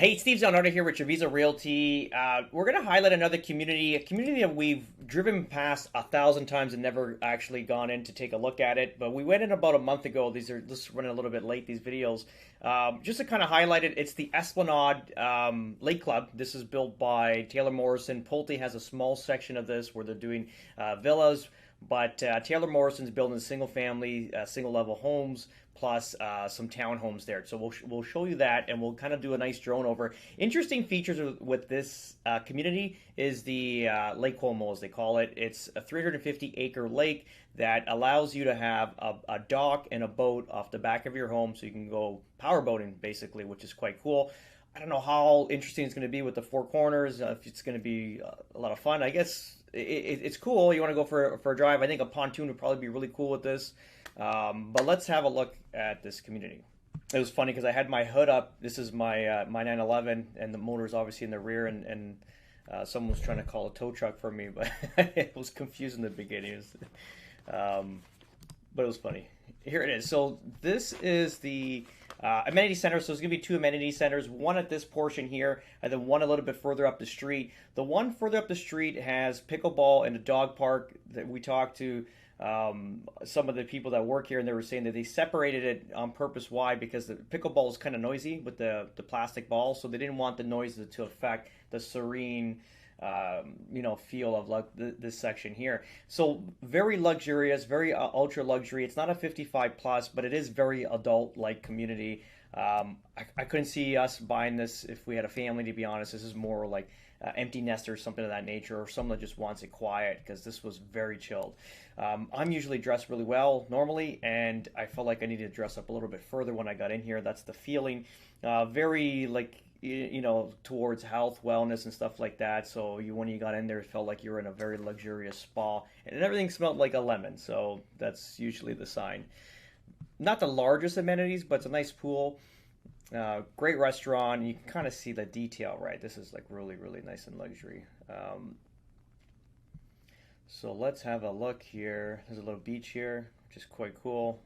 Hey, Steve Zanardi here with Visa Realty. We're going to highlight another community, a community that we've driven past 1,000 times and never actually gone in to take a look at it. But we went in about a month ago. These are just running a little bit late, these videos. Just to kind of highlight it, it's the Esplanade Lake Club. This is built by Taylor Morrison. Pulte has a small section of this where they're doing villas. But Taylor Morrison's building single family, single level homes plus some townhomes there. So we'll show you that, and we'll kind of do a nice drone over. Interesting features with this community is the Lake Como, as they call it. It's a 350-acre lake that allows you to have a dock and a boat off the back of your home, so you can go power boating basically, which is quite cool. I don't know how interesting it's going to be with the four corners. If it's going to be a lot of fun, I guess it's cool. You want to go for a drive. I think a pontoon would probably be really cool with this. But let's have a look at this community. It was funny because I had my hood up. This is my 911, and the motor is obviously in the rear, and someone was trying to call a tow truck for me, but it was confused in the beginning. But it was funny. Here it is. So this is the amenity center. So there's going to be two amenity centers, one at this portion here, and then one a little bit further up the street. The one further up the street has pickleball and a dog park. That we talked to some of the people that work here, and they were saying that they separated it on purpose. Why? Because the pickleball is kind of noisy with the plastic ball, so they didn't want the noise to affect the serene feel of like this section here. So very luxurious, very ultra luxury. It's not a 55 plus, but it is very adult like community. I couldn't see us buying this if we had a family, to be honest. This is more like empty nester or something of that nature, or someone that just wants it quiet, because this was very chilled. I'm usually dressed really well normally, and I felt like I needed to dress up a little bit further when I got in here. That's the feeling. Very like, towards health, wellness, and stuff like that. So when you got in there, it felt like you were in a very luxurious spa, and everything smelled like a lemon. So that's usually the sign. Not the largest amenities, but it's a nice pool. Great restaurant. You can kind of see the detail, right? This is like really, really nice and luxury. So let's have a look here. There's a little beach here, which is quite cool.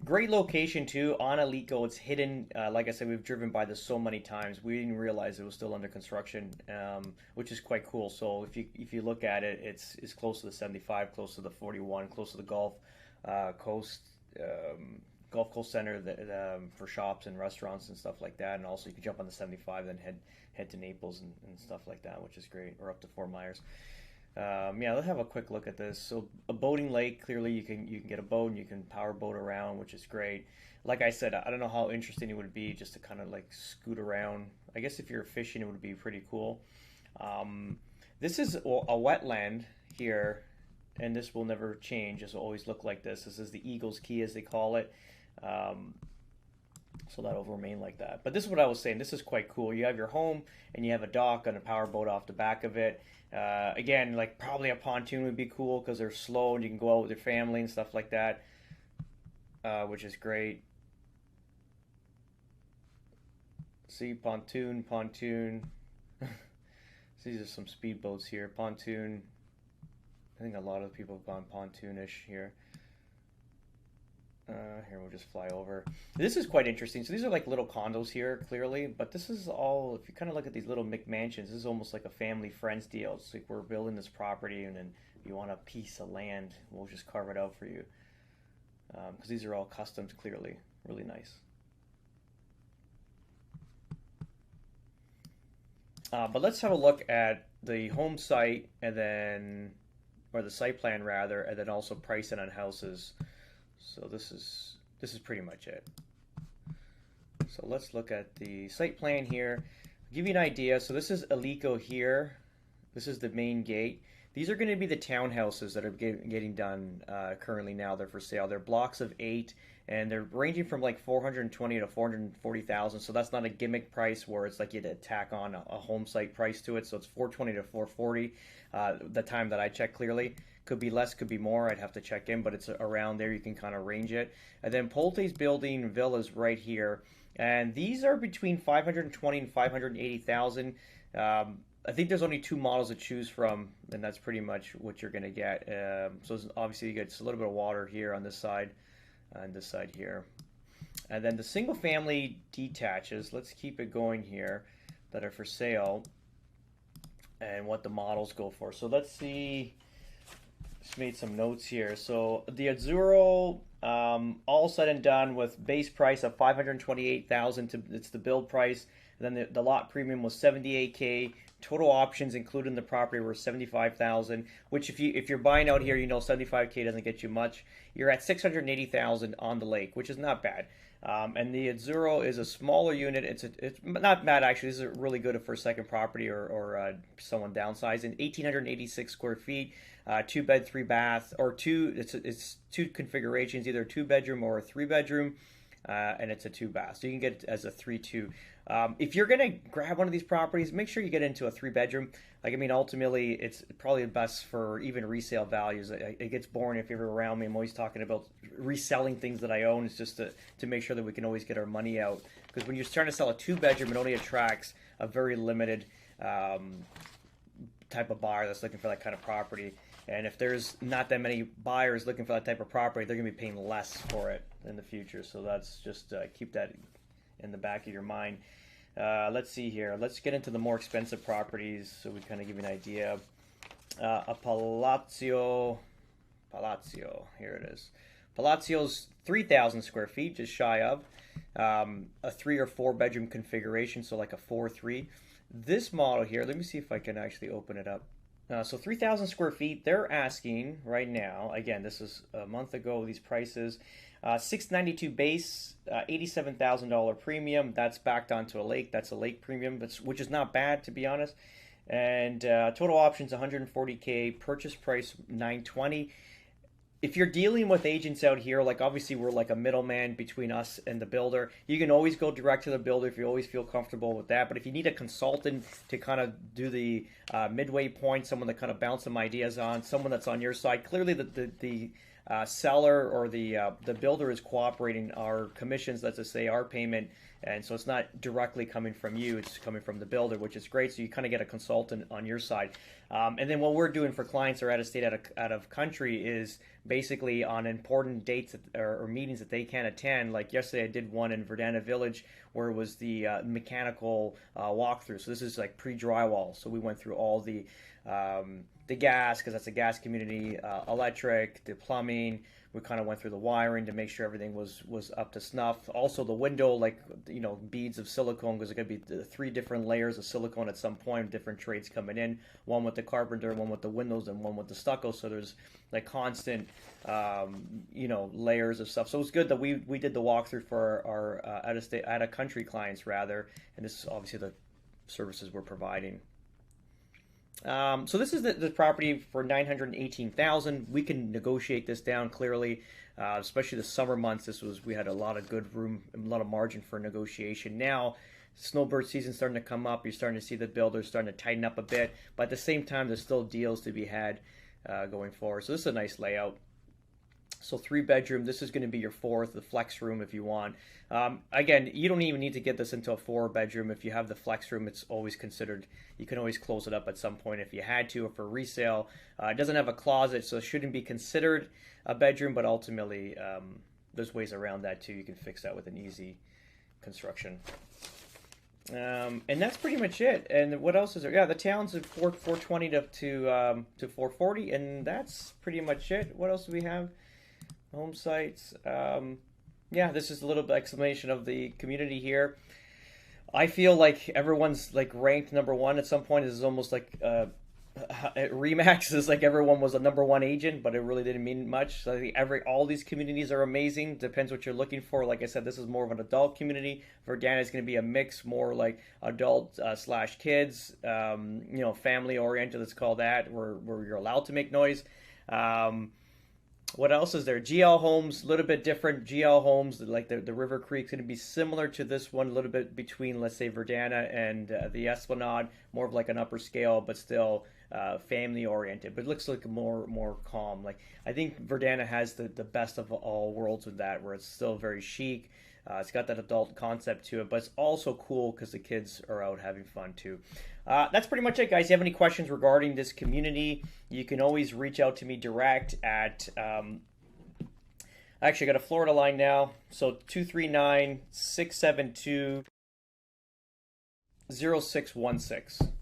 Great location too on Alico. It's hidden. Like I said, we've driven by this so many times. We didn't realize it was still under construction, which is quite cool. So if you look at it, it's close to the 75, close to the 41, close to the Coast Gulf Coast Center for shops and restaurants and stuff like that. And also you can jump on the 75, then head to Naples and stuff like that, which is great, or up to Fort Myers. Yeah, let's have a quick look at this. So a boating lake, clearly you can get a boat and you can power boat around, which is great. Like I said, I don't know how interesting it would be just to kind of like scoot around. I guess if you're fishing, it would be pretty cool. This is a wetland here, and this will never change. This will always look like this. This is the Eagle's Key, as they call it. So that'll remain like that. But this is what I was saying. This is quite cool. You have your home, and you have a dock and a power boat off the back of it. Again, like probably a pontoon would be cool because they're slow and you can go out with your family and stuff like that, which is great. See, pontoon. These are some speedboats here. Pontoon. I think a lot of people have gone pontoonish here. Here, we'll just fly over. This is quite interesting. So these are like little condos here, clearly, but this is all, if you kind of look at these little McMansions, this is almost like a family friends deal. It's like we're building this property, and then if you want a piece of land, we'll just carve it out for you. Because these are all customs, clearly. Really nice. But let's have a look at the home site, and then, or the site plan rather, and then also pricing on houses. So this is pretty much it. So let's look at the site plan here. I'll give you an idea. So this is Alico here. This is the main gate. These are going to be the townhouses that are getting done currently now. They're for sale. They're blocks of 8, and they're ranging from like 420 to 440,000. So that's not a gimmick price where it's like you had to tack on a home site price to it. So it's 420 to 440. The time that I checked, clearly. Could be less, could be more. I'd have to check in, but it's around there. You can kind of range it. And then Pulte's building villas right here, and these are between 520 and 580,000. I think there's only two models to choose from, and that's pretty much what you're going to get. So obviously you get a little bit of water here on this side and this side here. And then the single family detaches, let's keep it going here, that are for sale and what the models go for. So let's see, just made some notes here. So the Azzurro, all said and done with base price of $528,000 it's the build price. And then the lot premium was $78K. Total options included in the property were $75,000, which if you're buying out here, you know $75K doesn't get you much. You're at $680,000 on the lake, which is not bad. And the Azzurro is a smaller unit. It's not bad actually. This is really good for a second property or someone downsizing. 1,886 square feet, 2-bed, 3-bath, or two. It's two configurations, either a 2-bedroom or a 3-bedroom. And it's a 2-bath, so you can get it as a 3-2. If you're gonna grab one of these properties, make sure you get into a 3-bedroom. Like, I mean, ultimately, it's probably the best for even resale values. It gets boring if you're around me. I'm always talking about reselling things that I own. It's just to make sure that we can always get our money out. Because when you're trying to sell a 2-bedroom, it only attracts a very limited type of buyer that's looking for that kind of property. And if there's not that many buyers looking for that type of property, they're going to be paying less for it in the future. So that's just keep that in the back of your mind. Let's see here. Let's get into the more expensive properties so we kind of give you an idea. A Palazzo, here it is. Palazzio's 3,000 square feet, just shy of. A 3 or 4 bedroom configuration, so like a 4-3. This model here, let me see if I can actually open it up. So 3,000 square feet, they're asking right now, again, this is a month ago, these prices, $692 base, $87,000 premium. That's backed onto a lake. That's a lake premium, which is not bad, to be honest. And total options, $140K, purchase price, $920. If you're dealing with agents out here, like obviously we're like a middleman between us and the builder, you can always go direct to the builder if you always feel comfortable with that. But if you need a consultant to kind of do the midway point, someone to kind of bounce some ideas on, someone that's on your side, clearly the seller or the builder is cooperating. Our commissions, let's just say, our payment, and so it's not directly coming from you, it's coming from the builder, which is great. So you kind of get a consultant on your side. And then what we're doing for clients that are out of state, out of country, is basically on important dates or meetings that they can't attend. Like yesterday I did one in Verdana Village where it was the mechanical walkthrough. So this is like pre-drywall. So we went through all the gas, because that's a gas community, electric, the plumbing. We kind of went through the wiring to make sure everything was up to snuff. Also the window, like, you know, beads of silicone, because there's going to be 3 different layers of silicone at some point, different trades coming in, one with the carpenter, one with the windows, and one with the stucco. So there's like constant, you know, layers of stuff. So it's good that we did the walkthrough for our out of country clients rather, and this is obviously the services we're providing. So this is the property for $918,000. We can negotiate this down clearly, especially the summer months. We had a lot of good room, a lot of margin for negotiation. Now, snowbird season's starting to come up. You're starting to see the builders starting to tighten up a bit, but at the same time, there's still deals to be had going forward. So this is a nice layout. So 3-bedroom, this is going to be your 4th, the flex room if you want. Again, you don't even need to get this into a 4-bedroom. If you have the flex room, it's always considered, you can always close it up at some point if you had to, or for resale. It doesn't have a closet, so it shouldn't be considered a bedroom, but ultimately there's ways around that too. You can fix that with an easy construction. And that's pretty much it. And what else is there? Yeah, the town's at 420 to 440, and that's pretty much it. What else do we have? Home sites. Yeah, this is a little bit explanation of the community here. I feel like everyone's like ranked number 1 at some point. This is almost like Remax is like everyone was a number 1 agent, but it really didn't mean much. So I think all these communities are amazing. Depends what you're looking for. Like I said, this is more of an adult community. Verdana is going to be a mix, more like adult / kids. You know, family oriented. Let's call that, where you're allowed to make noise. What else is there? GL Homes, a little bit different. GL Homes, like the River Creek's going to be similar to this one, a little bit between, let's say, Verdana and the Esplanade, more of like an upper scale, but still family oriented. But it looks like more calm. Like, I think Verdana has the best of all worlds with that, where it's still very chic. It's got that adult concept to it, but it's also cool because the kids are out having fun too. That's pretty much it, guys. If you have any questions regarding this community, you can always reach out to me direct at. Actually, I got a Florida line now, so 239-672-0616.